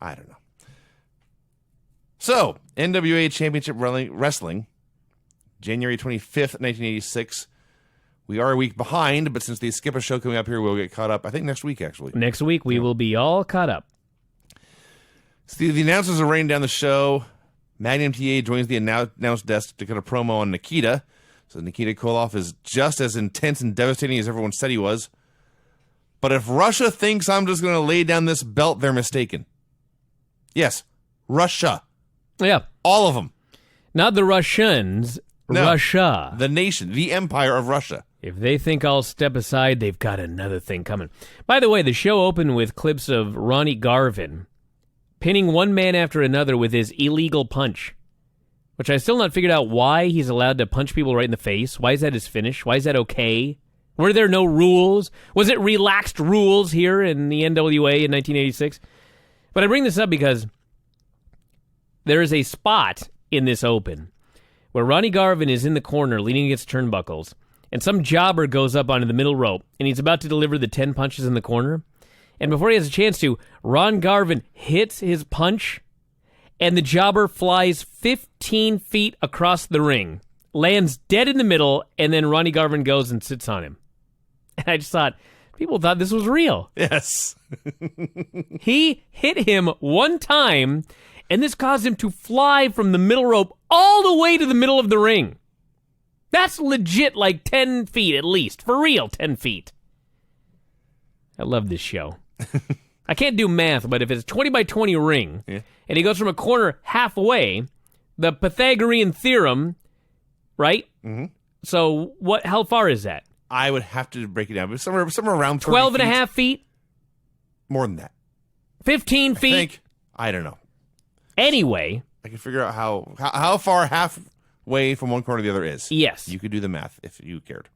I don't know. So, NWA Championship Wrestling, January 25th, 1986. We are a week behind, but since they skip a show coming up here, we'll get caught up, I think, next week, actually. Next week, we will be all caught up. So the announcers are raining down the show. Magnum TA joins the announce desk to cut a promo on Nikita. So Nikita Koloff is just as intense and devastating as everyone said he was. But if Russia thinks I'm just going to lay down this belt, they're mistaken. Yes, Russia. Yeah. All of them. Not the Russians, No, Russia. The nation, the empire of Russia. If they think I'll step aside, they've got another thing coming. By the way, the show opened with clips of Ronnie Garvin pinning one man after another with his illegal punch, which I still not figured out why he's allowed to punch people right in the face. Why is that his finish? Why is that okay? Were there no rules? Was it relaxed rules here in the NWA in 1986? But I bring this up because there is a spot in this open where Ronnie Garvin is in the corner leaning against turnbuckles, and some jobber goes up onto the middle rope, and he's about to deliver the 10 punches in the corner. And before he has a chance to, Ron Garvin hits his punch, and the jobber flies 15 feet across the ring, lands dead in the middle, and then Ronnie Garvin goes and sits on him. And I just thought, people thought this was real. Yes. He hit him one time, and this caused him to fly from the middle rope all the way to the middle of the ring. That's legit like 10 feet at least. For real, 10 feet. I love this show. I can't do math, but if it's a 20 by 20 ring, and he goes from a corner halfway, the Pythagorean theorem, right? Mm-hmm. So how far is that? I would have to break it down, but somewhere around 12 and a half feet? More than that. 15 feet? I don't know. Anyway. I can figure out how far halfway from one corner to the other is. Yes. You could do the math if you cared.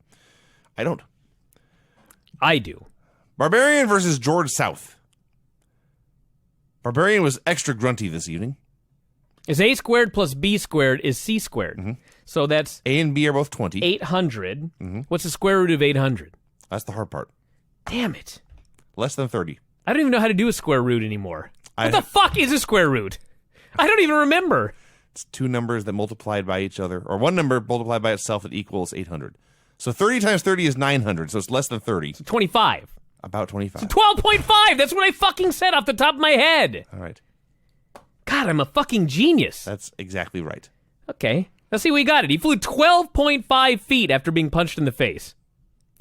I don't. I do. Barbarian versus George South. Barbarian was extra grunty this evening. Is A squared plus B squared is C squared. Mm-hmm. So that's... A and B are both 20. 800. Mm-hmm. What's the square root of 800? That's the hard part. Damn it. Less than 30. I don't even know how to do a square root anymore. What the fuck is a square root? I don't even remember. It's two numbers that multiplied by each other, or one number multiplied by itself that equals 800. So 30 times 30 is 900, so it's less than 30. So 25. About 25. So 12.5! That's what I fucking said off the top of my head. All right. God, I'm a fucking genius. That's exactly right. Okay. Let's see, we got it. He flew 12.5 feet after being punched in the face.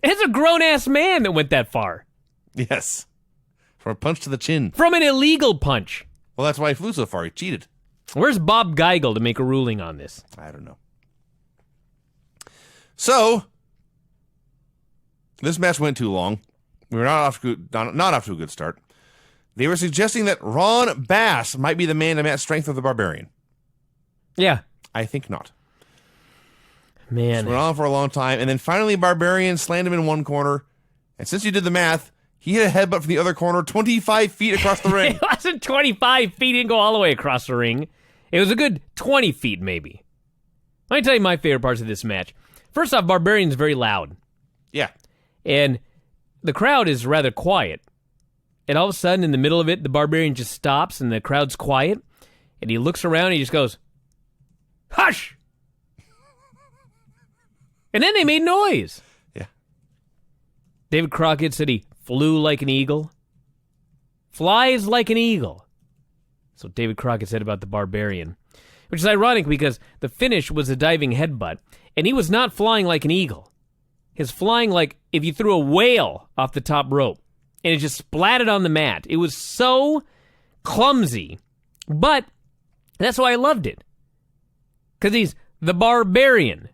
It's a grown-ass man that went that far. Yes. From a punch to the chin. From an illegal punch. Well, that's why he flew so far. He cheated. Where's Bob Geigel to make a ruling on this? I don't know. So, this match went too long. We were not off to a good start. They were suggesting that Ron Bass might be the man to match strength of the Barbarian. Yeah. I think not. Man. This went on for a long time, and then finally Barbarian slammed him in one corner, and since you did the math, he hit a headbutt from the other corner 25 feet across the ring. It wasn't 25 feet. He didn't go all the way across the ring. It was a good 20 feet, maybe. Let me tell you my favorite parts of this match. First off, Barbarian's very loud. Yeah. And the crowd is rather quiet. And all of a sudden, in the middle of it, the Barbarian just stops, and the crowd's quiet. And he looks around, and he just goes, "Hush!" And then they made noise. Yeah. David Crockett said he flew like an eagle. Flies like an eagle. That's what David Crockett said about the Barbarian. Which is ironic because the finish was a diving headbutt, and he was not flying like an eagle. He's flying like if you threw a whale off the top rope, and it just splatted on the mat. It was so clumsy, but that's why I loved it. Because he's the Barbarian,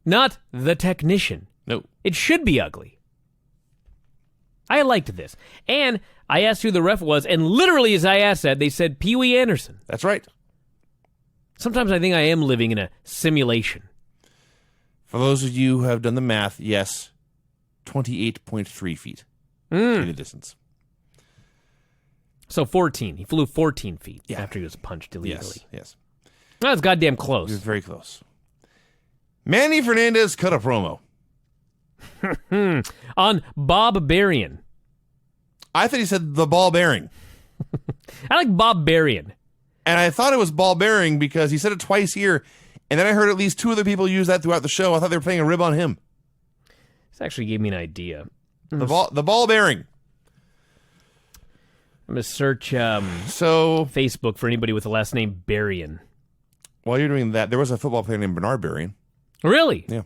not the technician. No. It should be ugly. I liked this. And I asked who the ref was, and literally as I asked that, they said Pee Wee Anderson. That's right. Sometimes I think I am living in a simulation. For those of you who have done the math, yes, 28.3 feet in the distance. So 14. He flew 14 feet after he was punched illegally. Yes. That was goddamn close. He was very close. Manny Fernandez cut a promo. On Bob Barian. I thought he said the ball bearing. I like Bob Berrien. And I thought it was ball bearing because he said it twice here, and then I heard at least 2 other people use that throughout the show. I thought they were playing a rib on him. This actually gave me an idea. The ball bearing. I'm going to search So Facebook for anybody with the last name Berrien. while you're doing that, there was a football player named Bernard Berrien. Really? Yeah.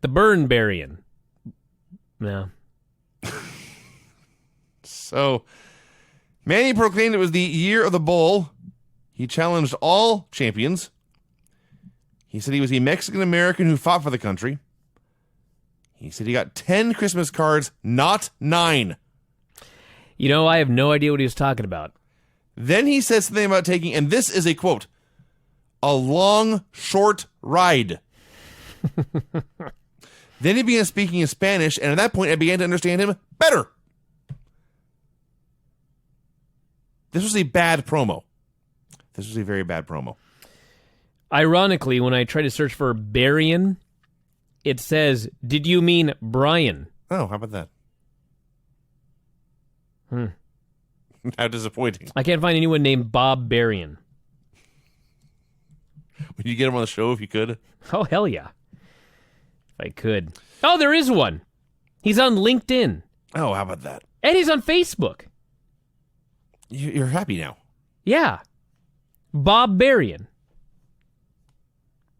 The Burn Berrien. No. So Manny proclaimed it was the year of the bull. He challenged all champions. He said he was a Mexican-American who fought for the country. He said he got 10 Christmas cards, not 9. You know, I have no idea what he was talking about. Then he said something about taking, and this is a quote, a long, short ride. Then he began speaking in Spanish, and at that point I began to understand him better. This was a bad promo. This was a very bad promo. Ironically, when I try to search for Berrien, it says, "Did you mean Brian?" Oh, how about that? How disappointing. I can't find anyone named Bob Berrien. Would you get him on the show if you could? Oh, hell yeah. If I could. Oh, there is one. He's on LinkedIn. Oh, how about that? And he's on Facebook. You're happy now. Yeah. Bob Berrien.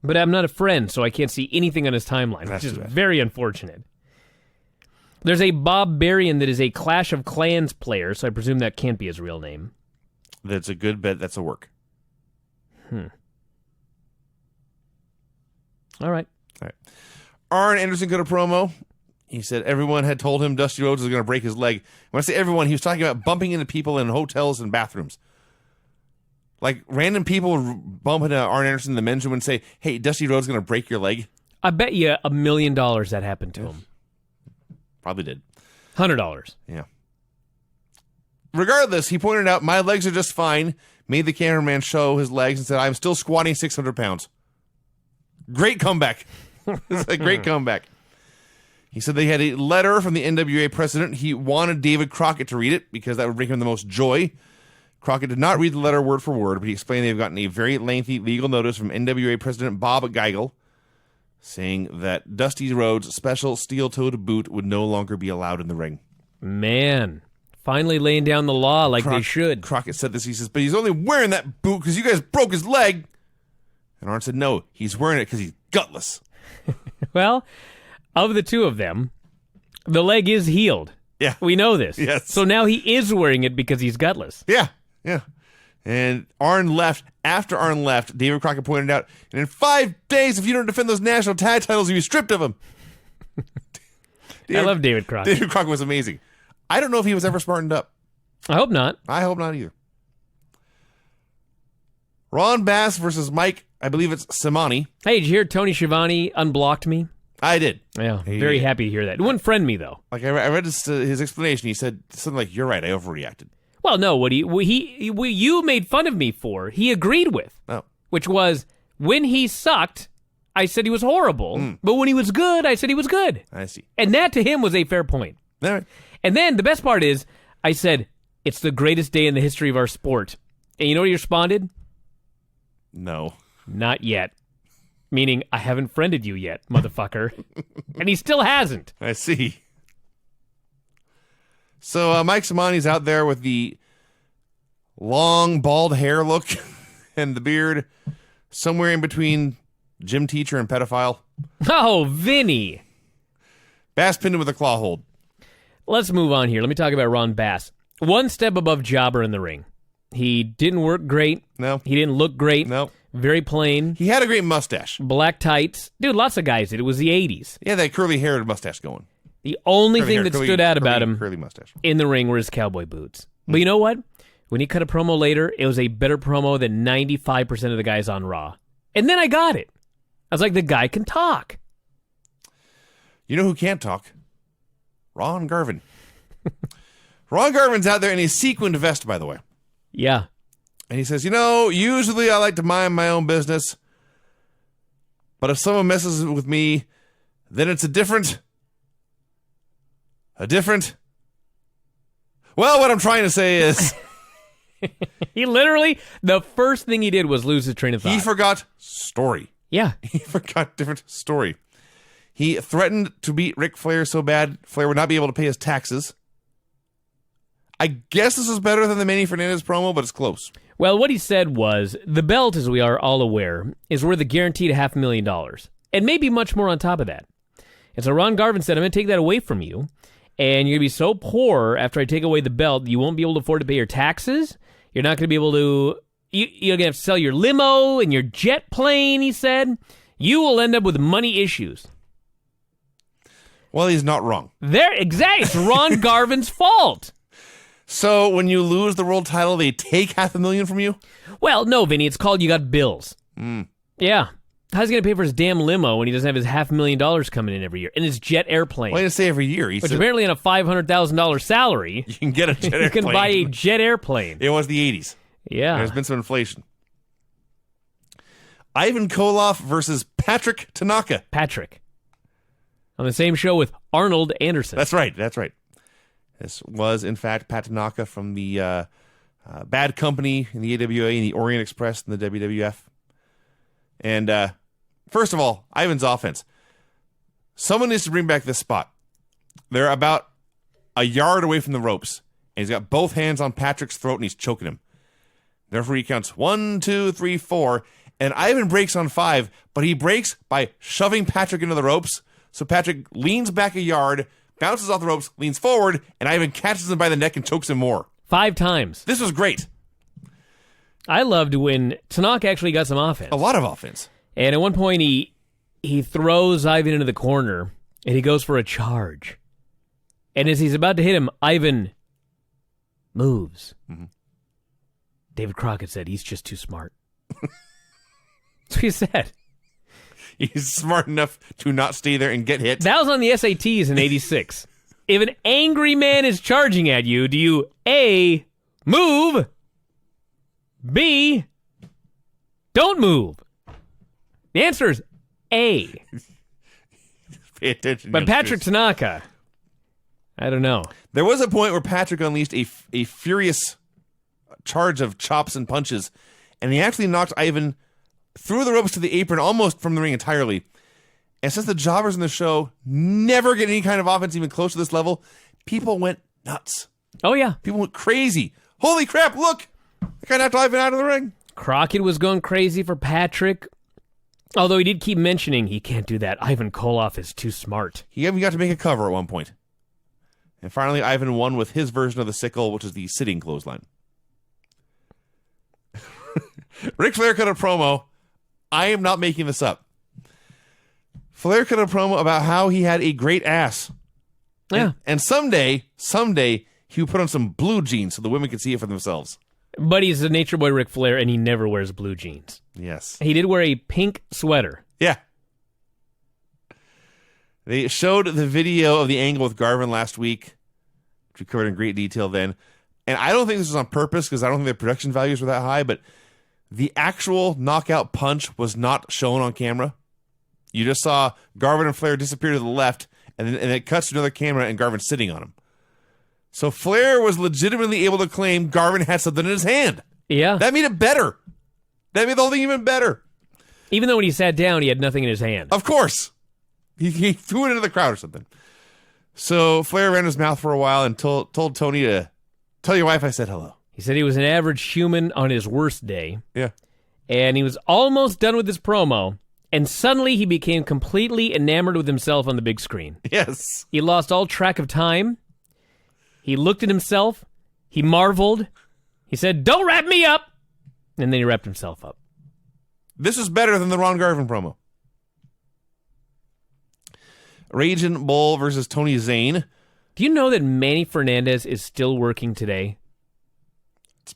But I'm not a friend, so I can't see anything on his timeline, That's which is too bad. very unfortunate. There's a Bob Berrien that is a Clash of Clans player, so I presume that can't be his real name. That's a good bet. That's a work. All right. All right. Arn Anderson got a promo. He said everyone had told him Dusty Rhodes was going to break his leg. When I say everyone, he was talking about bumping into people in hotels and bathrooms. Like random people bump into Arn Anderson in the men's room and say, "Hey, Dusty Rhodes is going to break your leg." I bet you $1 million that happened to him. Probably did. $100. Yeah. Regardless, he pointed out, my legs are just fine, made the cameraman show his legs and said, I'm still squatting 600 pounds. Great comeback. It's a great comeback. He said they had a letter from the NWA president. He wanted David Crockett to read it because that would bring him the most joy. Crockett did not read the letter word for word, but he explained they've gotten a very lengthy legal notice from NWA President Bob Geigel saying that Dusty Rhodes' special steel-toed boot would no longer be allowed in the ring. Man, finally laying down the law like they should. Crockett said this. He says, but he's only wearing that boot because you guys broke his leg. And Arn said, no, he's wearing it because he's gutless. Well, of the two of them, the leg is healed. Yeah. We know this. Yes. So now he is wearing it because he's gutless. Yeah, yeah. And Arn left. After Arn left, David Crockett pointed out, and in 5 days, if you don't defend those national tag titles, you'll be stripped of them. I love David Crockett. David Crockett was amazing. I don't know if he was ever smartened up. I hope not. I hope not either. Ron Bass versus Mike, I believe it's Simani. Hey, did you hear Tony Schiavone unblocked me? I did. Yeah, very happy to hear that. It wouldn't friend me, though. Like I read his explanation. He said something like, "You're right. I overreacted." Well, no, what you made fun of me for, he agreed with. Oh, Which was, when he sucked, I said he was horrible. But when he was good, I said he was good. I see. And that to him was a fair point. All right. And then the best part is, I said, it's the greatest day in the history of our sport. And you know what he responded? No. Not yet. Meaning, I haven't friended you yet, motherfucker. And he still hasn't. I see. So Mike Simani's out there with the long bald hair look and the beard, somewhere in between gym teacher and pedophile. Oh, Vinny. Bass pinned him with a claw hold. Let's move on here. Let me talk about Ron Bass. One step above Jobber in the ring. He didn't work great. No. He didn't look great. No. Very plain. He had a great mustache. Black tights. Dude, lots of guys did. It was the 80s. Yeah, that curly haired mustache going. The only thing that stood out about him curly mustache in the ring were his cowboy boots. But you know what? When he cut a promo later, it was a better promo than 95% of the guys on Raw. And then I got it. I was like, the guy can talk. You know who can't talk? Ron Garvin. Ron Garvin's out there in a sequined vest, by the way. Yeah. And he says, usually I like to mind my own business. But if someone messes with me, then it's a different... Well, what I'm trying to say is... He literally, the first thing he did was lose his train of thought. He forgot story. Yeah. He forgot different story. He threatened to beat Ric Flair so bad Flair would not be able to pay his taxes. I guess this is better than the Manny Fernandez promo, but it's close. Well, what he said was, the belt, as we are all aware, is worth a guaranteed $500,000. And maybe much more on top of that. And so Ron Garvin said, I'm going to take that away from you. And you're going to be so poor after I take away the belt, you won't be able to afford to pay your taxes. You're not going to be able to... You're going to have to sell your limo and your jet plane, he said. You will end up with money issues. Well, he's not wrong. Exactly. It's Ron Garvin's fault. So when you lose the world title, they take $500,000 from you? Well, no, Vinny. It's called you got bills. Mm. Yeah. How's he going to pay for his damn limo when he doesn't have his $500,000 coming in every year? And his jet airplane. Well, he didn't say every year. Which apparently on a $500,000 salary... You can get a jet airplane. You can buy a jet airplane. It was the 80s. Yeah. There's been some inflation. Ivan Koloff versus Patrick Tanaka. Patrick. On the same show with Arnold Anderson. That's right. This was, in fact, Pat Tanaka from the Bad Company in the AWA and the Orient Express in the WWF. And first of all, Ivan's offense. Someone needs to bring back this spot. They're about a yard away from the ropes, and he's got both hands on Patrick's throat, and he's choking him. The referee counts 1, 2, 3, 4, and Ivan breaks on 5, but he breaks by shoving Patrick into the ropes. So Patrick leans back a yard, bounces off the ropes, leans forward, and Ivan catches him by the neck and chokes him more. 5 times. This was great. I loved when Tanaka actually got some offense. A lot of offense. And at one point, he throws Ivan into the corner, and he goes for a charge. And as he's about to hit him, Ivan moves. Mm-hmm. David Crockett said, he's just too smart. That's what he said. He's smart enough to not stay there and get hit. That was on the SATs in 86. If an angry man is charging at you, do you A, move, B, don't move? The answer is A. Pay attention. But Patrick Tanaka, I don't know. There was a point where Patrick unleashed a furious charge of chops and punches, and he actually knocked Ivan through the ropes to the apron, almost from the ring entirely. And since the jobbers in the show never get any kind of offense even close to this level, people went nuts. Oh, yeah. People went crazy. Holy crap, look! The guy knocked Ivan out of the ring. Crockett was going crazy for Patrick. Although he did keep mentioning he can't do that. Ivan Koloff is too smart. He even got to make a cover at one point. And finally, Ivan won with his version of the sickle, which is the sitting clothesline. Ric Flair cut a promo. I am not making this up. Flair cut a promo about how he had a great ass. Yeah. And someday, he would put on some blue jeans so the women could see it for themselves. But he's a nature boy Ric Flair, and he never wears blue jeans. Yes. He did wear a pink sweater. Yeah. They showed the video of the angle with Garvin last week, which we covered in great detail then. And I don't think this was on purpose because I don't think the production values were that high, but the actual knockout punch was not shown on camera. You just saw Garvin and Flair disappear to the left, and it cuts to another camera and Garvin sitting on him. So Flair was legitimately able to claim Garvin had something in his hand. Yeah. That made it better. That made the whole thing even better. Even though when he sat down, he had nothing in his hand. Of course. He threw it into the crowd or something. So Flair ran his mouth for a while and told Tony to tell your wife I said hello. He said he was an average human on his worst day. Yeah. And he was almost done with his promo, and suddenly he became completely enamored with himself on the big screen. Yes. He lost all track of time. He looked at himself. He marveled. He said, "Don't wrap me up!" And then he wrapped himself up. This is better than the Ron Garvin promo. Raging Bull versus Tony Zane. Do you know that Manny Fernandez is still working today?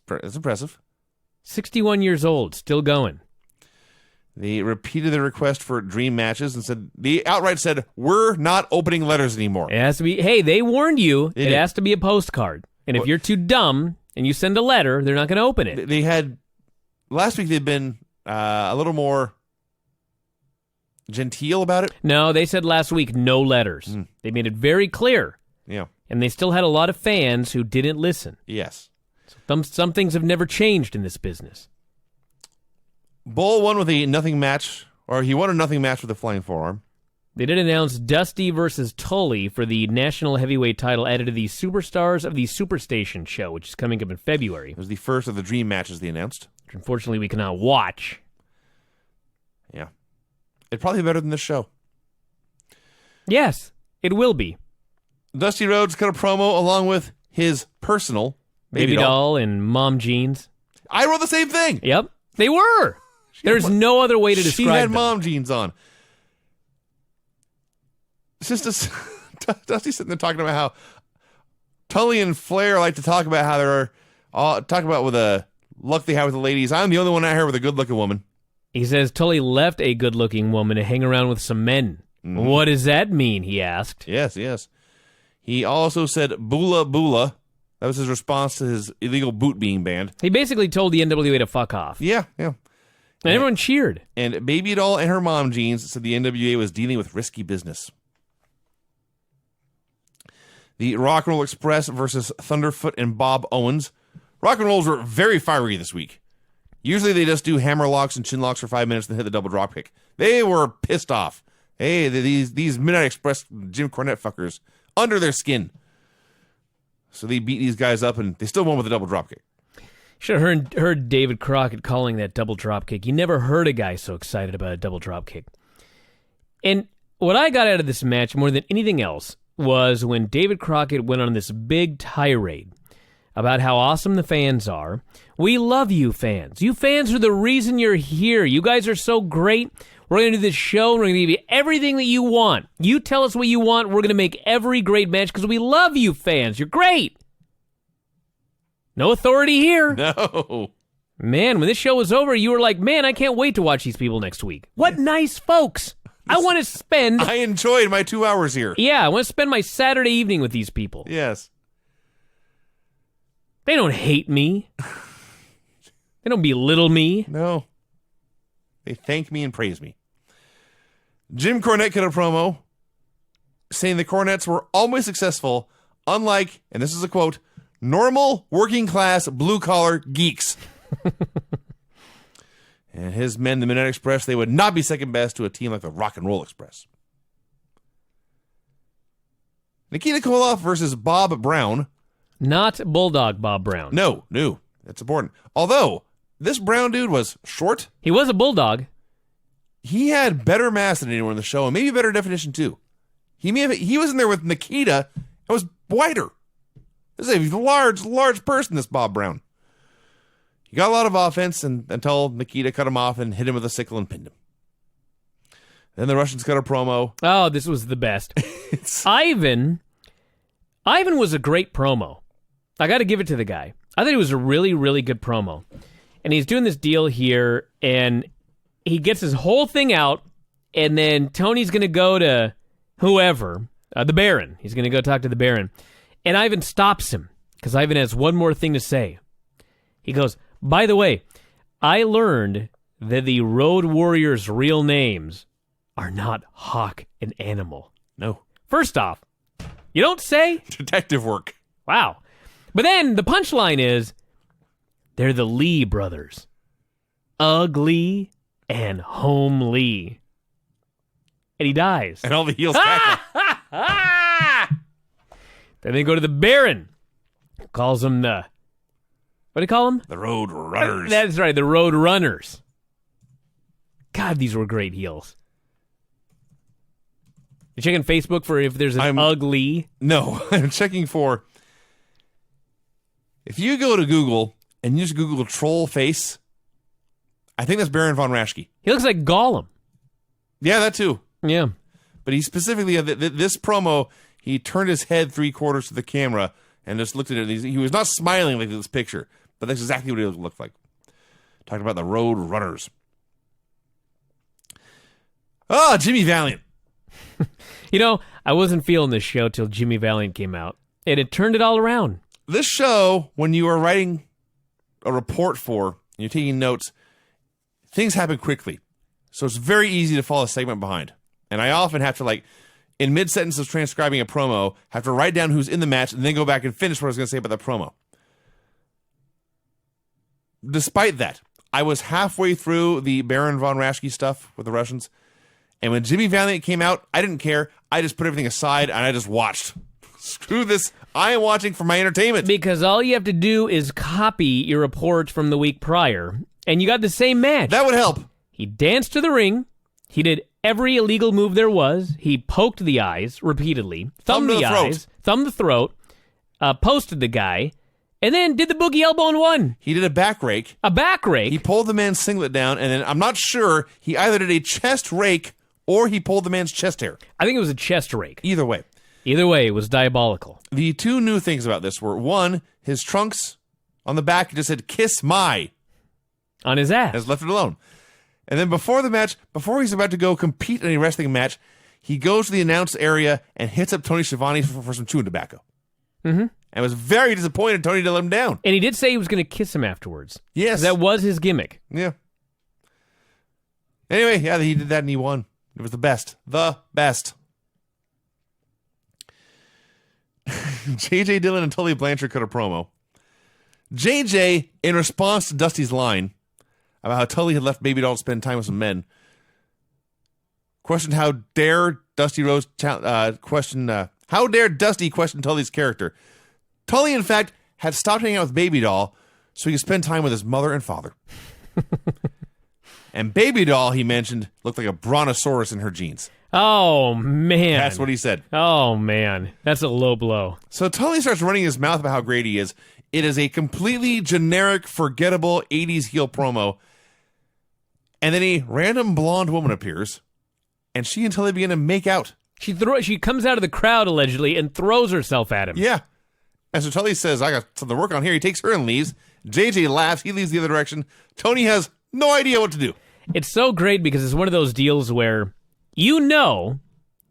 It's impressive. 61 years old, still going. They repeated the request for dream matches and they outright said, we're not opening letters anymore. It has to be, hey, they warned you, it has to be a postcard. And if you're too dumb and you send a letter, they're not going to open it. They had, last week they'd been a little more genteel about it. No, they said last week, no letters. They made it very clear. Yeah. And they still had a lot of fans who didn't listen. Yes. Some things have never changed in this business. Bull won with a nothing match, or he won a nothing match with a flying forearm. They did announce Dusty versus Tully for the national heavyweight title added to the Superstars of the Superstation show, which is coming up in February. It was the first of the dream matches they announced. Which unfortunately, we cannot watch. Yeah. It'd probably be better than this show. Yes, it will be. Dusty Rhodes cut a promo along with his personal Baby doll and mom jeans. I wrote the same thing. Yep, they were. There's no other way to describe them. She had mom jeans on. It's just Dusty sitting there talking about how Tully and Flair like to talk about how they're talk about with a luck they have with the ladies. I'm the only one out here with a good-looking woman. He says Tully left a good-looking woman to hang around with some men. Mm-hmm. What does that mean? He asked. Yes. He also said "bula bula." That was his response to his illegal boot being banned. He basically told the NWA to fuck off. Yeah. And everyone cheered. And Baby Doll and her mom jeans said the NWA was dealing with risky business. The Rock and Roll Express versus Thunderfoot and Bob Owens. Rock and Rolls were very fiery this week. Usually they just do hammer locks and chin locks for 5 minutes and hit the double drop kick. They were pissed off. Hey, these Midnight Express Jim Cornette fuckers under their skin. So they beat these guys up and they still won with a double drop kick. Should have heard David Crockett calling that double drop kick. You never heard a guy so excited about a double drop kick. And what I got out of this match more than anything else was when David Crockett went on this big tirade about how awesome the fans are. We love you fans. You fans are the reason you're here. You guys are so great. We're going to do this show. We're going to give you everything that you want. You tell us what you want. We're going to make every great match because we love you fans. You're great. No authority here. No. Man, when this show was over, you were like, man, I can't wait to watch these people next week. What nice folks. I want to spend... I enjoyed my 2 hours here. Yeah, I want to spend my Saturday evening with these people. Yes. They don't hate me. They don't belittle me. No. They thank me and praise me. Jim Cornette cut a promo saying the Cornettes were always successful, unlike, and this is a quote, normal, working-class, blue-collar geeks. And his men, the Midnight Express, they would not be second best to a team like the Rock and Roll Express. Nikita Koloff versus Bob Brown. Not Bulldog Bob Brown. No. That's important. Although, this Brown dude was short. He was a Bulldog. He had better mass than anyone in the show, and maybe better definition, too. He was in there with Nikita and was wider. This is a large person, this Bob Brown. He got a lot of offense until Nikita cut him off and hit him with a sickle and pinned him. Then the Russians cut a promo. Oh, this was the best. Ivan was a great promo. I got to give it to the guy. I thought it was a really, really good promo. And he's doing this deal here, and he gets his whole thing out, and then Tony's going to go to whoever, the Baron. He's going to go talk to the Baron. And Ivan stops him, because Ivan has one more thing to say. He goes, by the way, I learned that the Road Warriors' real names are not Hawk and Animal. No. First off, you don't say? Detective work. Wow. But then the punchline is, they're the Lee brothers. Ugly and homely. And he dies. And all the heels cackle. Then they go to the Baron. Calls them the... What do you call them? The Road Runners. That's right, the Road Runners. God, these were great heels. You checking Facebook for if there's an ugly? No, I'm checking for... If you go to Google and you just Google troll face, I think that's Baron von Raschke. He looks like Gollum. Yeah, that too. Yeah. But he specifically, this promo, he turned his head 3/4 to the camera and just looked at it. He was not smiling like this picture, but that's exactly what he looked like. Talking about the Road Runners. Oh, Jimmy Valiant. You know, I wasn't feeling this show till Jimmy Valiant came out, and it turned it all around. This show, when you are writing a report for, and you're taking notes, things happen quickly. So it's very easy to fall a segment behind. And I often have to, in mid-sentence of transcribing a promo, have to write down who's in the match and then go back and finish what I was going to say about the promo. Despite that, I was halfway through the Baron von Raschke stuff with the Russians, and when Jimmy Valiant came out, I didn't care. I just put everything aside, and I just watched. Screw this. I am watching for my entertainment. Because all you have to do is copy your report from the week prior, and you got the same match. That would help. He danced to the ring. He did every illegal move there was. He poked the eyes repeatedly, thumbed the eyes, thumbed the throat, posted the guy, and then did the boogie elbow and won. He did a back rake. A back rake? He pulled the man's singlet down, and then I'm not sure, he either did a chest rake or he pulled the man's chest hair. I think it was a chest rake. Either way. Either way, it was diabolical. The two new things about this were, one, his trunks on the back just said, "Kiss my." On his ass. Has left it alone. And then before the match, before he's about to go compete in a wrestling match, he goes to the announce area and hits up Tony Schiavone for some chewing tobacco. Mm-hmm. And was very disappointed Tony didn't let him down. And he did say he was going to kiss him afterwards. Yes. That was his gimmick. Yeah. Anyway, yeah, he did that and he won. It was the best. The best. J.J. Dillon and Tully Blanchard cut a promo. J.J., in response to Dusty's line about how Tully had left Baby Doll to spend time with some men, questioned how dare Dusty Rhodes how dare Dusty question Tully's character. Tully, in fact, had stopped hanging out with Baby Doll so he could spend time with his mother and father. And Baby Doll, he mentioned, looked like a brontosaurus in her jeans. Oh, man. That's what he said. Oh, man. That's a low blow. So Tully starts running his mouth about how great he is. It is a completely generic, forgettable 80s heel promo. And then a random blonde woman appears, and she and Tully begin to make out. She comes out of the crowd, allegedly, and throws herself at him. Yeah. And so Tully says, "I got something to work on here." He takes her and leaves. JJ laughs. He leaves the other direction. Tony has no idea what to do. It's so great because it's one of those deals where you know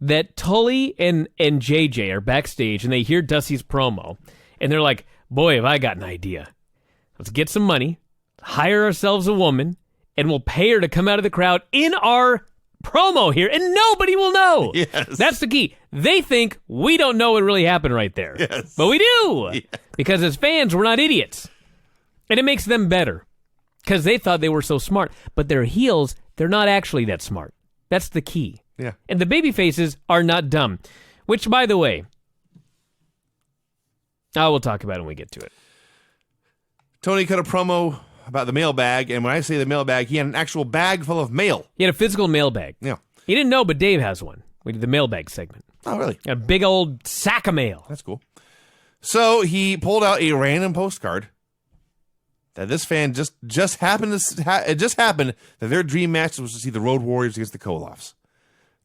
that Tully and JJ are backstage and they hear Dusty's promo and they're like, "Boy, have I got an idea. Let's get some money, hire ourselves a woman, and we'll pay her to come out of the crowd in our promo here, and nobody will know." Yes. That's the key. They think we don't know what really happened right there. Yes. But we do. Yes. Because as fans, we're not idiots. And it makes them better. Because they thought they were so smart. But their heels, they're not actually that smart. That's the key. Yeah. And the baby faces are not dumb. Which, by the way, we'll talk about it when we get to it. Tony cut a promo about the mailbag, and when I say the mailbag, he had an actual bag full of mail. He had a physical mailbag. Yeah. He didn't know, but Dave has one. We did the mailbag segment. Oh, really? A big old sack of mail. That's cool. So he pulled out a random postcard that this fan just happened to it just happened that their dream match was to see the Road Warriors against the Koloffs.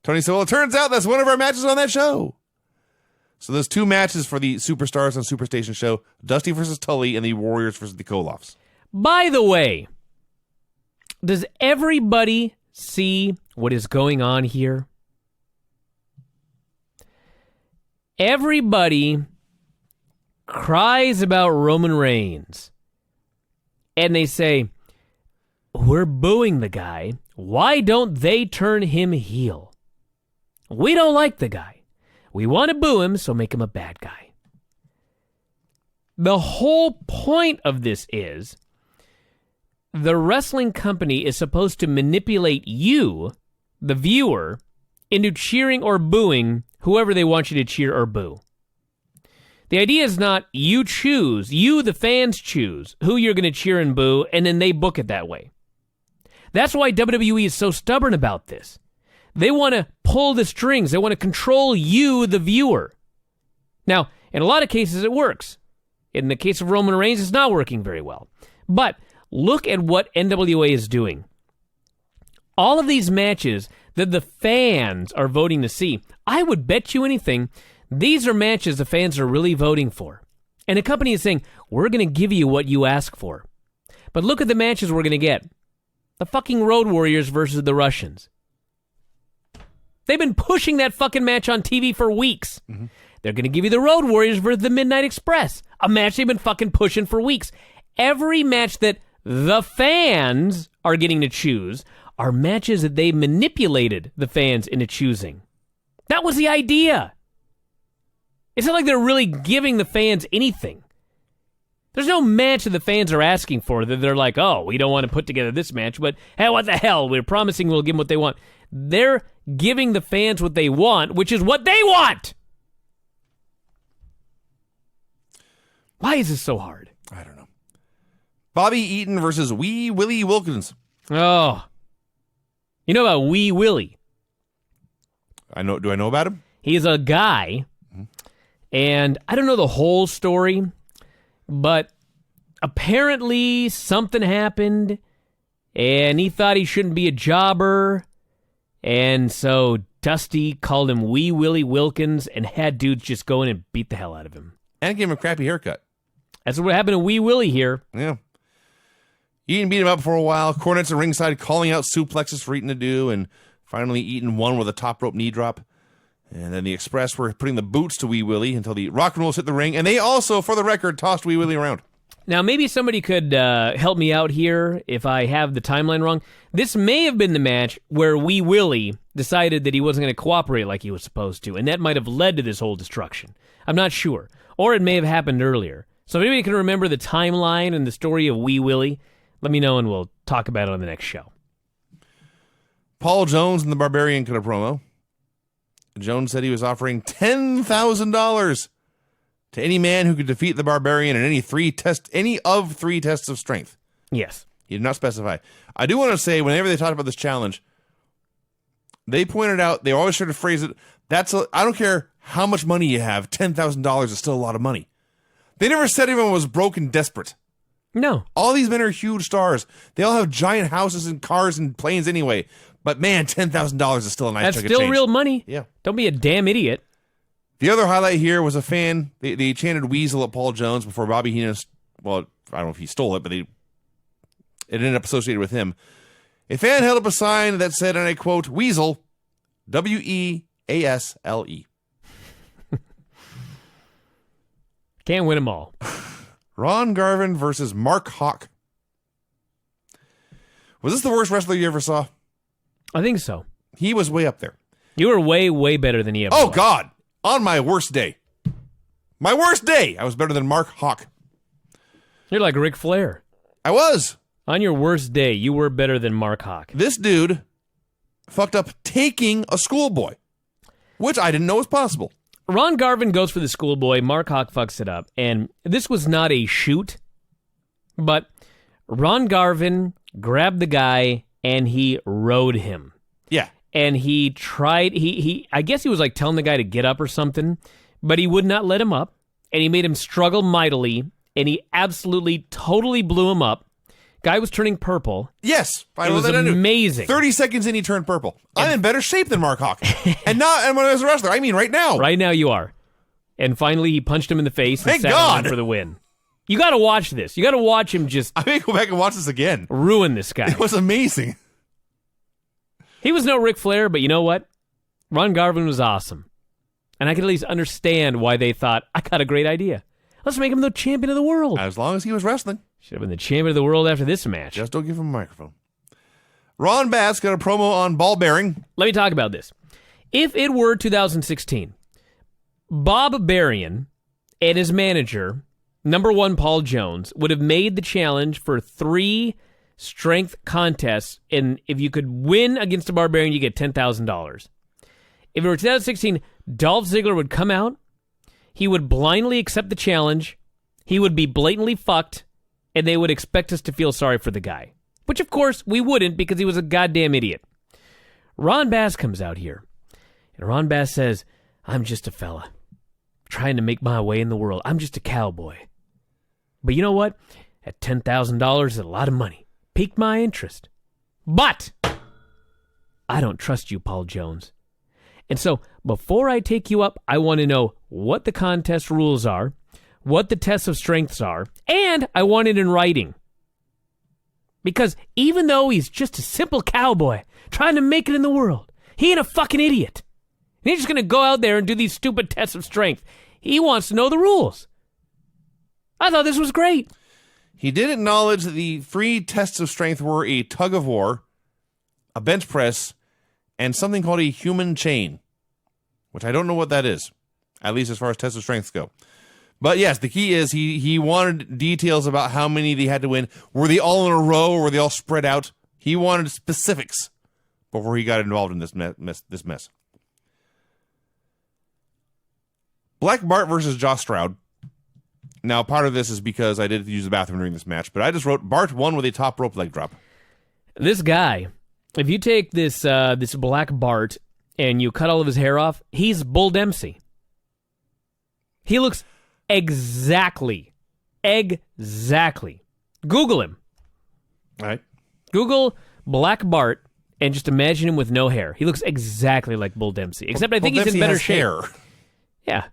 Tony said, "Well, it turns out that's one of our matches on that show." So there's two matches for the Superstars on Superstation show: Dusty versus Tully and the Warriors versus the Koloffs. By the way, does everybody see what is going on here? Everybody cries about Roman Reigns. And they say, "We're booing the guy. Why don't they turn him heel? We don't like the guy. We want to boo him, so make him a bad guy." The whole point of this is the wrestling company is supposed to manipulate you, the viewer, into cheering or booing whoever they want you to cheer or boo. The idea is not you choose, you, the fans, choose who you're going to cheer and boo, and then they book it that way. That's why WWE is so stubborn about this. They want to pull the strings. They want to control you, the viewer. Now, in a lot of cases, it works. In the case of Roman Reigns, it's not working very well. But look at what NWA is doing. All of these matches that the fans are voting to see, I would bet you anything, these are matches the fans are really voting for. And the company is saying, "We're going to give you what you ask for." But look at the matches we're going to get. The fucking Road Warriors versus the Russians. They've been pushing that fucking match on TV for weeks. Mm-hmm. They're going to give you the Road Warriors versus the Midnight Express, a match they've been fucking pushing for weeks. Every match that the fans are getting to choose are matches that they manipulated the fans into choosing. That was the idea. It's not like they're really giving the fans anything. There's no match that the fans are asking for that they're like, oh, we don't want to put together this match, but hey, what the hell? We're promising we'll give them what they want. They're giving the fans what they want, which is what they want. Why is this so hard? I don't know. Bobby Eaton versus Wee Willie Wilkins. Oh. You know about Wee Willie? I know. Do I know about him? He's a guy, and I don't know the whole story, but apparently something happened, and he thought he shouldn't be a jobber, and so Dusty called him Wee Willie Wilkins and had dudes just go in and beat the hell out of him. And gave him a crappy haircut. That's what happened to Wee Willie here. Yeah. Eaton beat him up for a while. Cornette's at ringside calling out suplexes for Eaton to do, and finally Eaton won with a top rope knee drop. And then the Express were putting the boots to Wee Willie until the Rock and Rolls hit the ring, and they also, for the record, tossed Wee Willie around. Now, maybe somebody could help me out here if I have the timeline wrong. This may have been the match where Wee Willie decided that he wasn't going to cooperate like he was supposed to, and that might have led to this whole destruction. I'm not sure. Or it may have happened earlier. So if anybody can remember the timeline and the story of Wee Willie, let me know and we'll talk about it on the next show. Paul Jones and the Barbarian cut a promo. Jones said he was offering $10,000 to any man who could defeat the Barbarian in any of three tests of strength. Yes. He did not specify. I do want to say, whenever they talked about this challenge, they pointed out, they always try to phrase it, I don't care how much money you have, $10,000 is still a lot of money. They never said everyone was broke and desperate. No. All these men are huge stars. They all have giant houses and cars and planes anyway. But man, $10,000 is still a nice chunk of change. That's still real money. Yeah. Don't be a damn idiot. The other highlight here was a fan. They chanted Weasel at Paul Jones before Bobby Heenan, well, I don't know if he stole it, but it ended up associated with him. A fan held up a sign that said, and I quote, Weasel, W-E-A-S-L-E. Can't win them all. Ron Garvin versus Mark Hawk. Was this the worst wrestler you ever saw? I think so. He was way up there. You were way, way better than he ever was. God. On my worst day. My worst day, I was better than Mark Hawk. You're like Ric Flair. I was. On your worst day, you were better than Mark Hawk. This dude fucked up taking a schoolboy, which I didn't know was possible. Ron Garvin goes for the schoolboy. Mark Hawk fucks it up. And this was not a shoot, but Ron Garvin grabbed the guy and he rode him. Yeah. And he tried, I guess he was like telling the guy to get up or something, but he would not let him up. And he made him struggle mightily. And he absolutely, totally blew him up. Guy was turning purple. Yes. It was amazing. 30 seconds in, he turned purple. I'm in better shape than Mark Hawk. And when I was a wrestler, I mean right now. Right now you are. And finally he punched him in the face and Thank sat God. on for the win. You got to watch this. You got to watch him just I may go back and watch this again. ruin this guy. It was amazing. He was no Ric Flair, but you know what? Ron Garvin was awesome. And I can at least understand why they thought, I got a great idea. Let's make him the champion of the world. As long as he was wrestling. Should have been the champion of the world after this match. Just don't give him a microphone. Ron Bass got a promo on ball bearing. Let me talk about this. If it were 2016, Bob Berrien and his manager, number one Paul Jones, would have made the challenge for 3 strength contests, and if you could win against a Barbarian, you get $10,000. If it were 2016, Dolph Ziggler would come out, he would blindly accept the challenge, he would be blatantly fucked, and they would expect us to feel sorry for the guy. Which, of course, we wouldn't because he was a goddamn idiot. Ron Bass comes out here, and Ron Bass says, I'm just a fella trying to make my way in the world. I'm just a cowboy. But you know what? At $10,000 is a lot of money. Piqued my interest. But I don't trust you, Paul Jones. And so before I take you up, I want to know what the contest rules are, what the tests of strengths are, and I want it in writing. Because even though he's just a simple cowboy trying to make it in the world, he ain't a fucking idiot. And he's just going to go out there and do these stupid tests of strength. He wants to know the rules. I thought this was great. He did acknowledge that the 3 tests of strength were a tug of war, a bench press, and something called a human chain. which I don't know what that is, at least as far as test of strengths go. But yes, the key is he wanted details about how many they had to win. Were they all in a row or were they all spread out? He wanted specifics before he got involved in this mess. Black Bart versus Josh Stroud. Now, part of this is because I did use the bathroom during this match, but I just wrote Bart won with a top rope leg drop. This guy, if you take this Black Bart and you cut all of his hair off, he's Bull Dempsey. He looks exactly. Google him. All right. Google Black Bart and just imagine him with no hair. He looks exactly like Bull Dempsey, except I think Bull he's in Dempsey better has shape. hair. Yeah.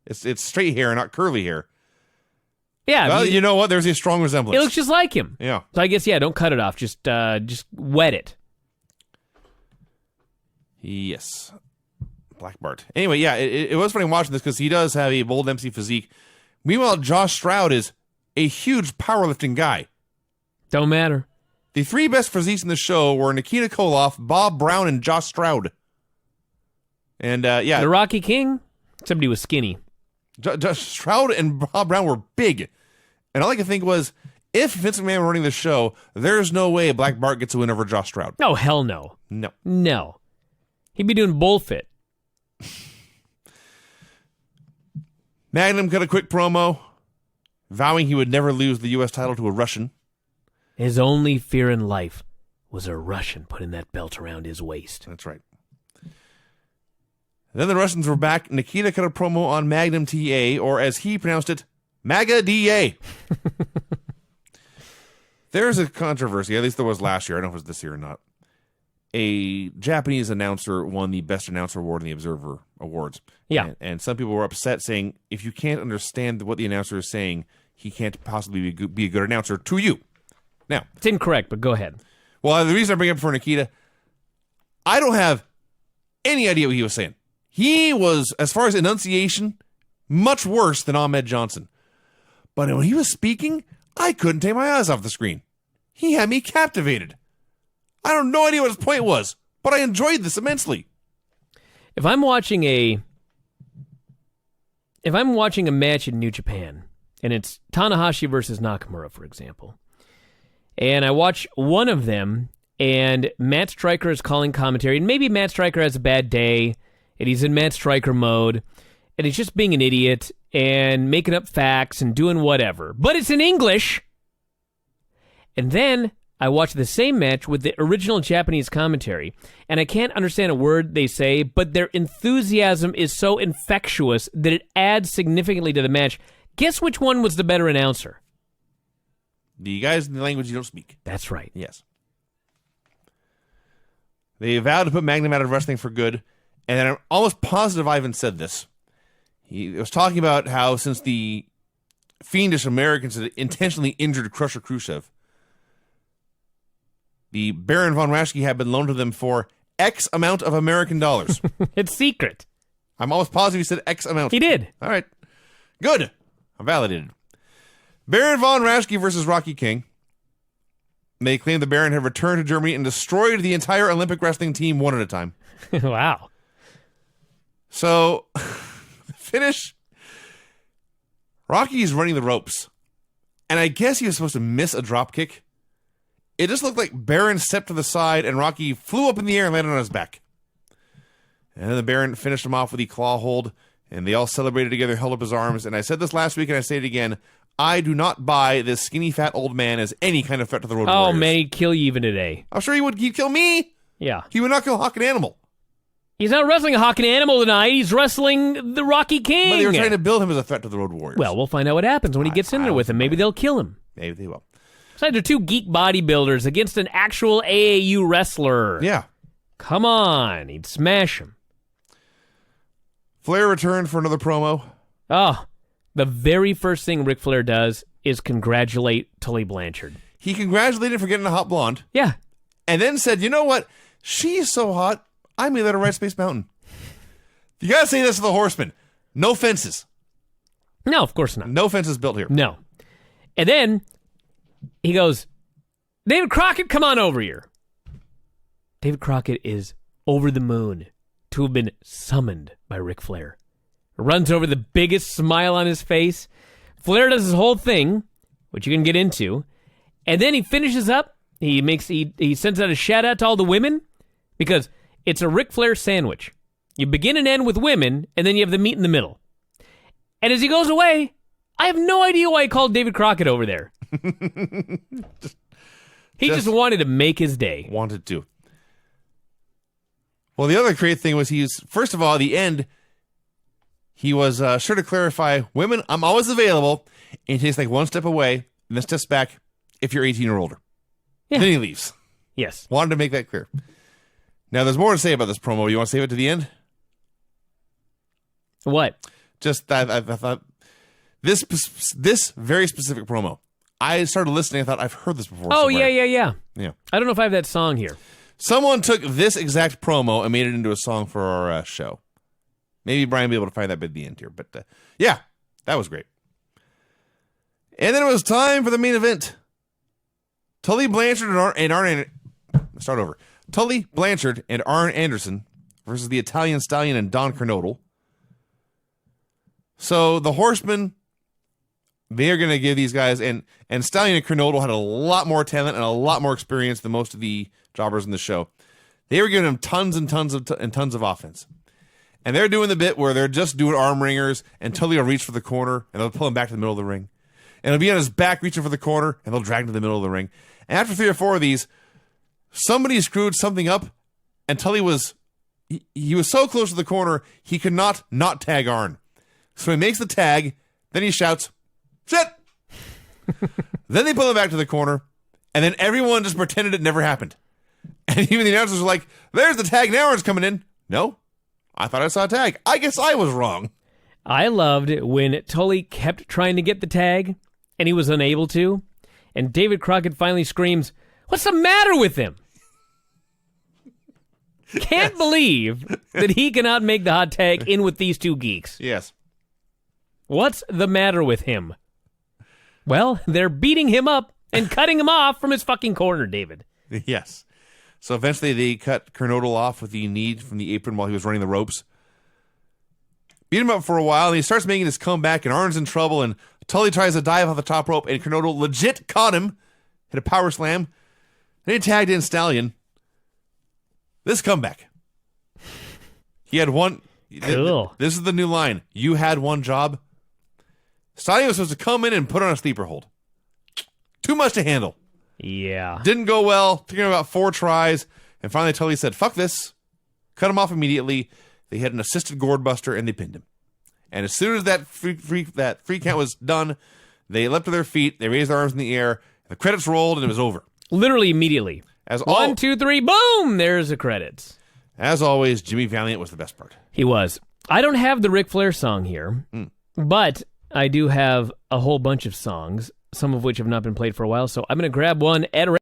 It's straight hair, not curly hair. Yeah. Well, you know what? There's a strong resemblance. It looks just like him. Yeah. So I guess, don't cut it off. Just wet it. Yes. Black Bart. Anyway, yeah, it was funny watching this because he does have a Bull Dempsey physique. Meanwhile, Josh Stroud is a huge powerlifting guy. Don't matter. The three best physiques in the show were Nikita Koloff, Bob Brown, and Josh Stroud. And, yeah. The Rocky King, somebody was skinny. Josh Stroud and Bob Brown were big. And all I could think was, if Vince McMahon were running the show, there's no way Black Bart gets a win over Josh Stroud. Oh, hell no. No. He'd be doing bullfit. Magnum cut a quick promo, vowing he would never lose the U.S. title to a Russian. His only fear in life was a Russian putting that belt around his waist. That's right. Then the Russians were back. Nikita cut a promo on Magnum TA, or as he pronounced it, MAGA DA. There's a controversy, at least there was last year. I don't know if it was this year or not. A Japanese announcer won the Best Announcer Award in the Observer Awards. Yeah. And some people were upset, saying, if you can't understand what the announcer is saying, he can't possibly be a good announcer to you. Now, it's incorrect, but go ahead. Well, the reason I bring it up for Nikita, I don't have any idea what he was saying. He was, as far as enunciation, much worse than Ahmed Johnson. But when he was speaking, I couldn't take my eyes off the screen. He had me captivated. I have no idea what his point was, but I enjoyed this immensely. If I'm watching a match in New Japan, and it's Tanahashi versus Nakamura, for example, and I watch one of them, and Matt Stryker is calling commentary, and maybe Matt Stryker has a bad day, and he's in Matt Stryker mode, and he's just being an idiot and making up facts and doing whatever. But it's in English. And then I watch the same match with the original Japanese commentary, and I can't understand a word they say, but their enthusiasm is so infectious that it adds significantly to the match. Guess which one was the better announcer? The guys in the language you don't speak. That's right. Yes. They vowed to put Magnum out of wrestling for good, and I'm almost positive Ivan said this. He was talking about how since the fiendish Americans had intentionally injured Crusher Khrushchev, the Baron von Raschke had been loaned to them for X amount of American dollars. It's secret. I'm almost positive he said X amount. He did. All right. Good. I'm validated. Baron von Raschke versus Rocky King. They claimed the Baron had returned to Germany and destroyed the entire Olympic wrestling team one at a time. Wow. So, finish. Rocky's running the ropes. And I guess he was supposed to miss a drop kick. It just looked like Baron stepped to the side and Rocky flew up in the air and landed on his back. And then the Baron finished him off with the claw hold, and they all celebrated together, held up his arms. And I said this last week, and I say it again. I do not buy this skinny, fat old man as any kind of threat to the Road Warriors. Oh, man, he'd kill you even today. I'm sure he would. He'd kill me. Yeah. He would not kill Hawk and Animal. He's not wrestling a Hawk and Animal tonight. He's wrestling the Rocky King. But they were trying to build him as a threat to the Road Warriors. Well, we'll find out what happens when he gets in there with him. Maybe they'll kill him. Maybe they will. Besides, they're two geek bodybuilders against an actual AAU wrestler. Yeah. Come on. He'd smash him. Flair returned for another promo. Oh, the very first thing Ric Flair does is congratulate Tully Blanchard. He congratulated for getting a hot blonde. Yeah. And then said, you know what? She's so hot, I may let her ride Space Mountain. You gotta say this to the Horsemen. No fences. No, of course not. No fences built here. No. And then he goes, David Crockett, come on over here. David Crockett is over the moon to have been summoned by Ric Flair. Runs over the biggest smile on his face. Flair does his whole thing, which you can get into, and then he finishes up. He sends out a shout out to all the women because it's a Ric Flair sandwich. You begin and end with women, and then you have the meat in the middle. And as he goes away, I have no idea why he called David Crockett over there. He just wanted to make his day. Wanted to. Well, the other great thing was first of all, at the end, he was sure to clarify, women, I'm always available. And he takes like one step away and then steps back if you're 18 or older. Yeah. Then he leaves. Yes. Wanted to make that clear. Now, there's more to say about this promo. You want to save it to the end? What? Just that I thought this very specific promo. I started listening. I thought I've heard this before. Oh, somewhere. yeah. Yeah. I don't know if I have that song here. Someone took this exact promo and made it into a song for our show. Maybe Brian will be able to find that bit at the end here. But yeah, that was great. And then it was time for the main event. Tully Blanchard and Arn. Start over. Tully Blanchard and Arn Anderson versus the Italian Stallion and Don Kernodle. So the Horsemen, they are going to give these guys, and Stallion and Kernodle had a lot more talent and a lot more experience than most of the jobbers in the show. They were giving them tons and tons of offense. And they're doing the bit where they're just doing arm ringers, and Tully will reach for the corner, and they'll pull him back to the middle of the ring. And he'll be on his back reaching for the corner, and they'll drag him to the middle of the ring. And after 3 or 4 of these, somebody screwed something up, and Tully was so close to the corner, he could not tag Arn. So he makes the tag, then he shouts, "Shit!" Then they pull him back to the corner, and then everyone just pretended it never happened. And even the announcers were like, "There's the tag, now Arn's coming in." No, I thought I saw a tag. I guess I was wrong. I loved when Tully kept trying to get the tag, and he was unable to, and David Crockett finally screams, "What's the matter with him?" Can't believe that he cannot make the hot tag in with these two geeks. Yes. What's the matter with him? Well, they're beating him up and cutting him off from his fucking corner, David. Yes. So eventually they cut Kernodle off with the knee from the apron while he was running the ropes. Beat him up for a while, and he starts making his comeback, and Arn's in trouble, and Tully tries to dive off the top rope, and Kernodle legit caught him, hit a power slam. Then he tagged in Stallion. This comeback. He had one. Cool. This is the new line. You had one job. Stallion was supposed to come in and put on a sleeper hold. Too much to handle. Yeah. Didn't go well. Took him about 4 tries. And finally Tully said, "Fuck this." Cut him off immediately. They had an assisted gourd buster and they pinned him. And as soon as that free count was done, they leapt to their feet. They raised their arms in the air. The credits rolled and it was over. Literally immediately. 1, 2, 3, boom! There's the credits. As always, Jimmy Valiant was the best part. He was. I don't have the Ric Flair song here, but I do have a whole bunch of songs, some of which have not been played for a while, so I'm going to grab one at